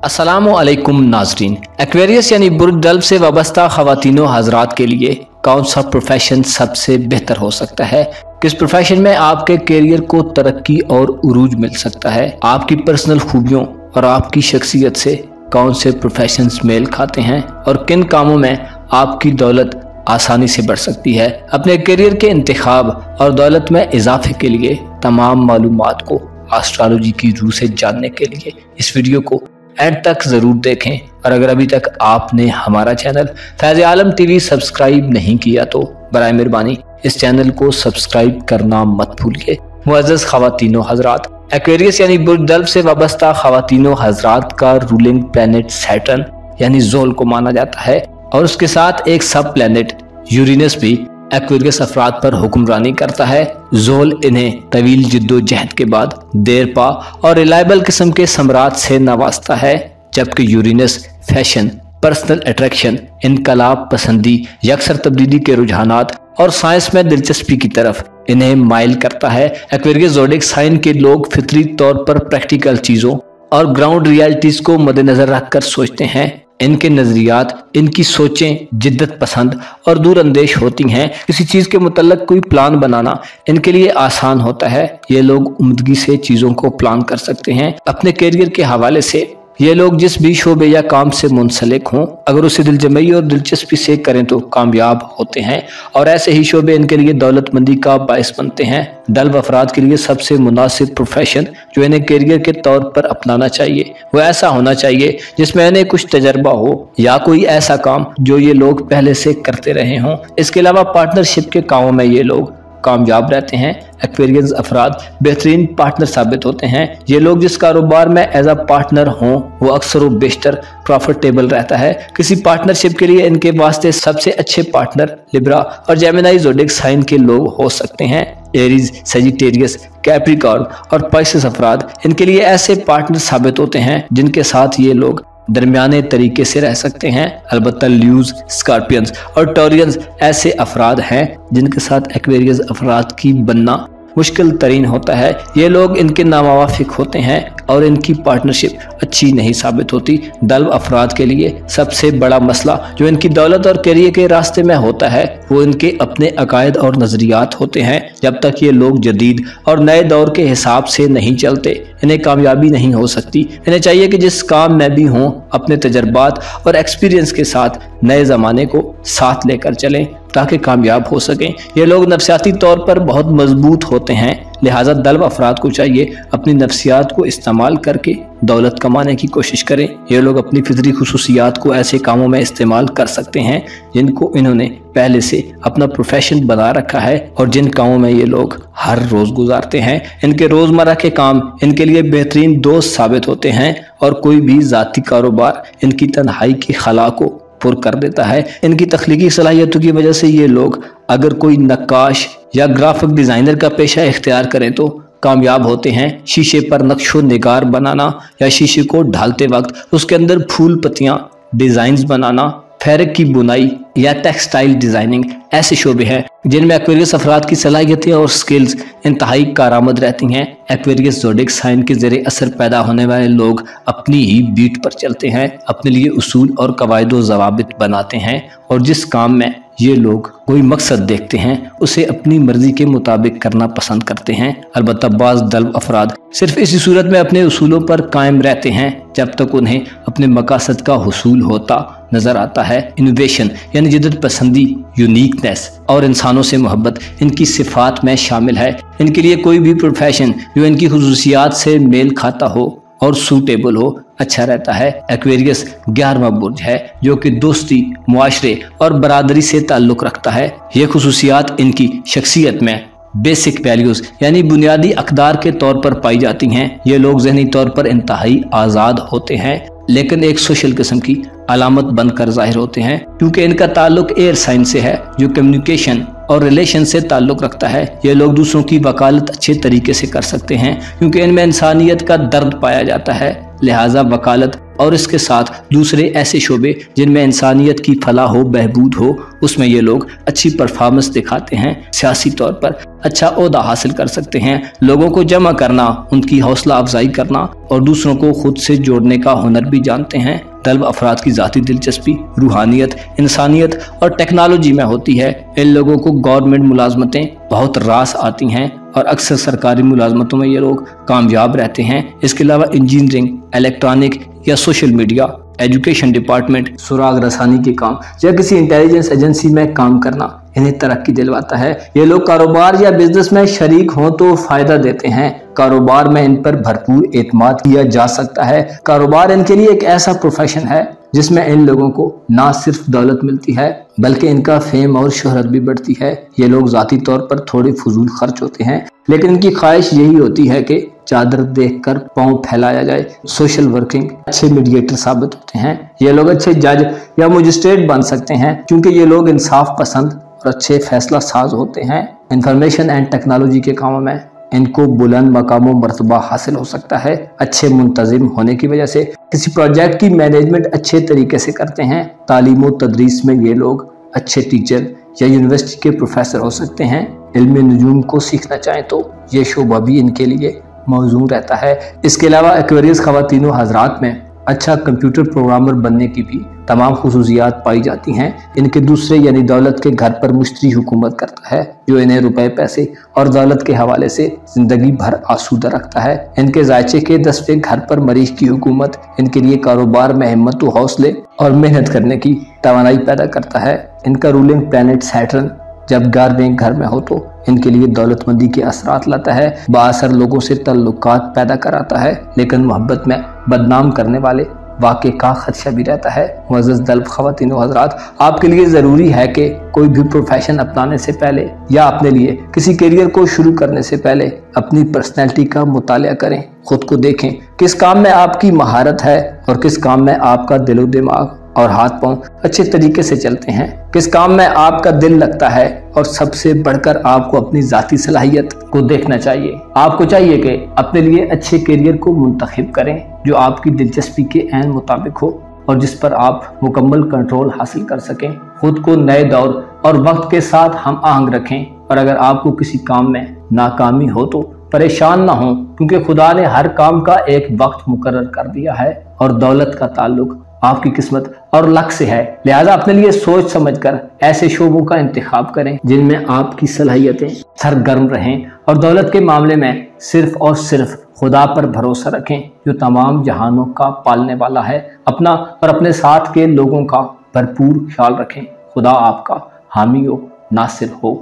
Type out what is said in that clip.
अस्सलामुअलैकुम नाज़रीन। एक्वेरियस यानी बुर्ज डल्ब से वाबस्ता ख़वातीनो हज़रात के लिए कौन सा प्रोफेशन सबसे बेहतर हो सकता है? किस प्रोफेशन में आपके करियर को तरक्की और उरूज मिल सकता है? आपकी पर्सनल खूबियों और आपकी शख्सियत से कौन से प्रोफेशंस मेल खाते हैं और किन कामों में आपकी दौलत आसानी से बढ़ सकती है? अपने करियर के इंतखाब और दौलत में इजाफे के लिए तमाम मालूमात को एस्ट्रोलॉजी की रूह से जानने के लिए इस वीडियो को एंड तक ज़रूर देखें। और अगर अभी तक आपने हमारा चैनल फैज़ आलम टीवी सब्सक्राइब नहीं किया तो बराए मेहरबानी इस चैनल को सब्सक्राइब करना मत भूलिए। मुअज़्ज़ज़ ख़वातीनो हज़रात, एक्वेरियस यानी बुर्ज डल्ब से वाबस्ता ख़वातीनो हज़रात का रूलिंग प्लैनेट सैटर्न यानी ज़ोल को माना जाता है और उसके साथ एक सब प्लैनेट यूरेनस भी एक्वेरियस अफराद पर हुक्मरानी करता है। ज़ोल इन्हें तवील जिद्दोजहद के बाद देर पा और रिलायबल किस्म के सम्राट से नवाजता है, जबकि यूरेनस फैशन, पर्सनल अट्रैक्शन, इनकलाब पसंदी, यकसर तब्दीली के रुझानात और साइंस में दिलचस्पी की तरफ इन्हें माइल करता है। एक्वेरियस ज़ोडिक साइन के लोग फितरी तौर पर प्रैक्टिकल चीज़ों और ग्राउंड रियलिटीज़ को मद्देनजर रखकर सोचते हैं। इनके नज़रियात, इनकी सोचें जिद्दत पसंद और दूर अंदेश होती हैं। किसी चीज़ के मुतल्लक कोई प्लान बनाना इनके लिए आसान होता है। ये लोग उम्दगी से चीज़ों को प्लान कर सकते हैं। अपने करियर के हवाले से ये लोग जिस भी शोबे या काम से मुंसलिक हों, अगर उसे दिलजमई और दिलचस्पी से करें तो कामयाब होते हैं और ऐसे ही शोबे इनके लिए दौलतमंदी का बायस बनते हैं। डल्ब अफराद के लिए सबसे मुनासिब प्रोफेशन जो इन्हें करियर के तौर पर अपनाना चाहिए वो ऐसा होना चाहिए जिसमें इन्हें कुछ तजर्बा हो या कोई ऐसा काम जो ये लोग पहले से करते रहे हों। इसके अलावा पार्टनरशिप के कामों में ये लोग कामयाब रहते हैं। एक्वेरियस अफराद बेहतरीन पार्टनर साबित होते हैं। ये लोग जिस कारोबार में एज अ पार्टनर हों वो अक्सर व बेशतर प्रॉफिटेबल रहता है। किसी पार्टनरशिप के लिए इनके वास्ते सबसे अच्छे पार्टनर लिब्रा और जेमिनी ज़ोडिक साइन के लोग हो सकते हैं। एरीज, सजिटेरियस, कैप्रिकॉर्न और पाइसेस अफराद इनके लिए ऐसे पार्टनर साबित होते हैं जिनके साथ ये लोग दरमियाने तरीके से रह सकते हैं। अलबत्ता ल्यूज, स्कॉर्पियंस और टॉरियंस ऐसे अफराद हैं जिनके साथ एक्वेरियस अफराद की बनना मुश्किल तरीन होता है। ये लोग इनके नामुवाफिक होते हैं और इनकी पार्टनरशिप अच्छी नहीं साबित होती। डल्ब अफराद के लिए सबसे बड़ा मसला जो इनकी दौलत और करियर के रास्ते में होता है वो इनके अपने अकायद और नज़रियात होते हैं। जब तक ये लोग जदीद और नए दौर के हिसाब से नहीं चलते इन्हें कामयाबी नहीं हो सकती। इन्हें चाहिए कि जिस काम में भी हों अपने तजर्बात और एक्सपीरियंस के साथ नए ज़माने को साथ लेकर चलें ताकि कामयाब हो सकें। ये लोग नफ्सियाती तौर पर बहुत मजबूत होते हैं, लिहाजा डल्ब अफराद को चाहिए अपनी नफ्सियात को इस्तेमाल करके दौलत कमाने की कोशिश करें। ये लोग अपनी फितरी खुसूसियात को ऐसे कामों में इस्तेमाल कर सकते हैं जिनको इन्होंने पहले से अपना प्रोफेशन बना रखा है और जिन कामों में ये लोग हर रोज़ गुजारते हैं। इनके रोज़मर्रा के काम इनके लिए बेहतरीन दोस्त साबित होते हैं और कोई भी ज़ाती कारोबार इनकी तन्हाई की खला को पुर कर देता है। इनकी तख्लीकी सलाहियतों की वजह से ये लोग अगर कोई नक्काश या ग्राफिक डिज़ाइनर का पेशा इख्तियार करें तो कामयाब होते हैं। शीशे पर नक्शो निगार बनाना या शीशे को ढालते वक्त उसके अंदर फूल पत्तियां डिज़ाइंस बनाना, फैब्रिक की बुनाई या टेक्सटाइल डिज़ाइनिंग ऐसे शोबे हैं जिनमें एक्वेरियस अफराद की सलाहियतें और स्किल्स इंतहाई कारआमद रहती हैं। एक्वेरियस ज़ोडिक साइन के ज़रिए असर पैदा होने वाले लोग अपनी ही बीट पर चलते हैं, अपने लिए उसूल और कवायद व ज़वाबित बनाते हैं और जिस काम में ये लोग कोई मकसद देखते हैं उसे अपनी मर्जी के मुताबिक करना पसंद करते हैं। अलबत्ता बाज़ डल्ब अफराद सिर्फ इसी सूरत में अपने उसूलों पर कायम रहते हैं जब तक उन्हें अपने मकासद का हुसूल होता नजर आता है। इनोवेशन यानी जिद्दत पसंदी, यूनिकनेस और इंसानों से मोहब्बत इनकी सिफात में शामिल है। इनके लिए कोई भी प्रोफेशन जो इनकी खुसूसियात से मेल खाता हो और सूटेबल हो अच्छा रहता है। एक्वेरियस 11वां बुर्ज है जो कि दोस्ती, मुआशरे और बरादरी से ताल्लुक़ रखता है। ये खुसूसियात इनकी शख्सियत में बेसिक वैल्यूज़ यानी बुनियादी अक़दार के तौर पर पाई जाती हैं। ये लोग ज़हनी तौर पर इंतहाई आज़ाद होते हैं लेकिन एक सोशल किस्म की अलामत बनकर ज़ाहिर होते हैं क्योंकि इनका ताल्लुक एयर साइन से है जो कम्युनिकेशन और रिलेशन से ताल्लुक़ रखता है। ये लोग दूसरों की वकालत अच्छे तरीके से कर सकते हैं क्योंकि इनमें इंसानियत का दर्द पाया जाता है। लिहाजा वकालत और इसके साथ दूसरे ऐसे शोबे जिनमें इंसानियत की फलाह हो, बहबूद हो, उसमें ये लोग अच्छी परफॉर्मेंस दिखाते हैं, सियासी तौर पर अच्छा ओहदा हासिल कर सकते हैं। लोगों को जमा करना, उनकी हौसला अफजाई करना और दूसरों को खुद से जोड़ने का हुनर भी जानते हैं। तलब अफराद की ज़ाती दिलचस्पी रूहानियत, इंसानियत और टेक्नोलॉजी में होती है। इन लोगों को गवर्नमेंट मुलाजमतें बहुत रास आती हैं और अक्सर सरकारी मुलाजमतों में ये लोग कामयाब रहते हैं। इसके अलावा इंजीनियरिंग, इलेक्ट्रॉनिक या सोशल मीडिया, एजुकेशन डिपार्टमेंट, सुराग रसानी के काम या किसी इंटेलिजेंस एजेंसी में काम करना इन्हें तरक्की दिलवाता है। ये लोग कारोबार या बिजनेस में शरीक हों तो फायदा देते हैं। कारोबार में इन पर भरपूर एतमाद किया जा सकता है। कारोबार इनके लिए एक ऐसा प्रोफेशन है जिसमें इन लोगों को ना सिर्फ दौलत मिलती है बल्कि इनका फेम और शोहरत भी बढ़ती है। ये लोग ज़ाती तौर पर थोड़े फजूल खर्च होते हैं, लेकिन इनकी ख्वाहिश यही होती है कि चादर देखकर पांव फैलाया जाए। सोशल वर्किंग, अच्छे मीडिएटर साबित होते हैं। ये लोग अच्छे जज या मजिस्ट्रेट बन सकते हैं क्योंकि ये लोग इंसाफ पसंद और अच्छे फैसला साज होते हैं। इंफॉर्मेशन एंड टेक्नोलॉजी के कामों में इनको बुलंद मकामों मर्तबा हासिल हो सकता है। अच्छे मुंतजिम होने की वजह से किसी प्रोजेक्ट की मैनेजमेंट अच्छे तरीके से करते हैं। तालीम और तदरीस में ये लोग अच्छे टीचर या यूनिवर्सिटी के प्रोफेसर हो सकते हैं। इल्म नजूम को सीखना चाहें तो ये शोबा भी इनके लिए मौजूद रहता है। इसके अलावा एक्वेरियस ख़वातीनो हजरात में अच्छा कंप्यूटर प्रोग्रामर बनने की भी तमाम खुसूसियात पाई जाती हैं। इनके दूसरे यानी दौलत के घर पर मुश्तरी हुकूमत करता है जो इन्हें रुपए, पैसे और दौलत के हवाले से जिंदगी भर आसूदा रखता है। इनके जायचे के 10वें घर पर मरीज की हुकूमत इनके लिए कारोबार में हिम्मत व हौसले और मेहनत करने की तवानाई पैदा करता है। इनका रूलिंग प्लैनेट सैटर्न जब 11वें घर में हो तो इनके लिए दौलतमंदी के असरात लाता है, बाअसर लोगों से तल्लुकात पैदा कराता है, लेकिन मोहब्बत में बदनाम करने वाले वाक़े का खदशा भी रहता है। मुअज़्ज़ज़ तलब ख़वातीनो हज़रात, आपके लिए ज़रूरी है कि कोई भी प्रोफेशन अपनाने से पहले या अपने लिए किसी करियर को शुरू करने से पहले अपनी पर्सनैलिटी का मुतालिया करें, खुद को देखें किस काम में आपकी महारत है और किस काम में आपका दिलो दिमाग और हाथ पांव अच्छे तरीके से चलते हैं, किस काम में आपका दिल लगता है और सबसे बढ़कर आपको अपनी ज़ाती सलाहियत को देखना चाहिए। आपको चाहिए कि अपने लिए अच्छे करियर को मुंतखब करें जो आपकी दिलचस्पी के ऐन मुताबिक हो और जिस पर आप मुकम्मल कंट्रोल हासिल कर सकें। खुद को नए दौर और वक्त के साथ हम आहंग रखें और अगर आपको किसी काम में नाकामी हो तो परेशान ना हो क्योंकि खुदा ने हर काम का एक वक्त मुकर्रर कर दिया है और दौलत का ताल्लुक आपकी किस्मत और लक से है। लिहाजा अपने लिए सोच समझकर ऐसे शोबों का इंतखाब करें जिनमें आपकी सलाहियतें सरगर्म रहें और दौलत के मामले में सिर्फ और सिर्फ खुदा पर भरोसा रखें जो तमाम जहानों का पालने वाला है। अपना और अपने साथ के लोगों का भरपूर ख्याल रखें। खुदा आपका हामी हो, नासिर हो।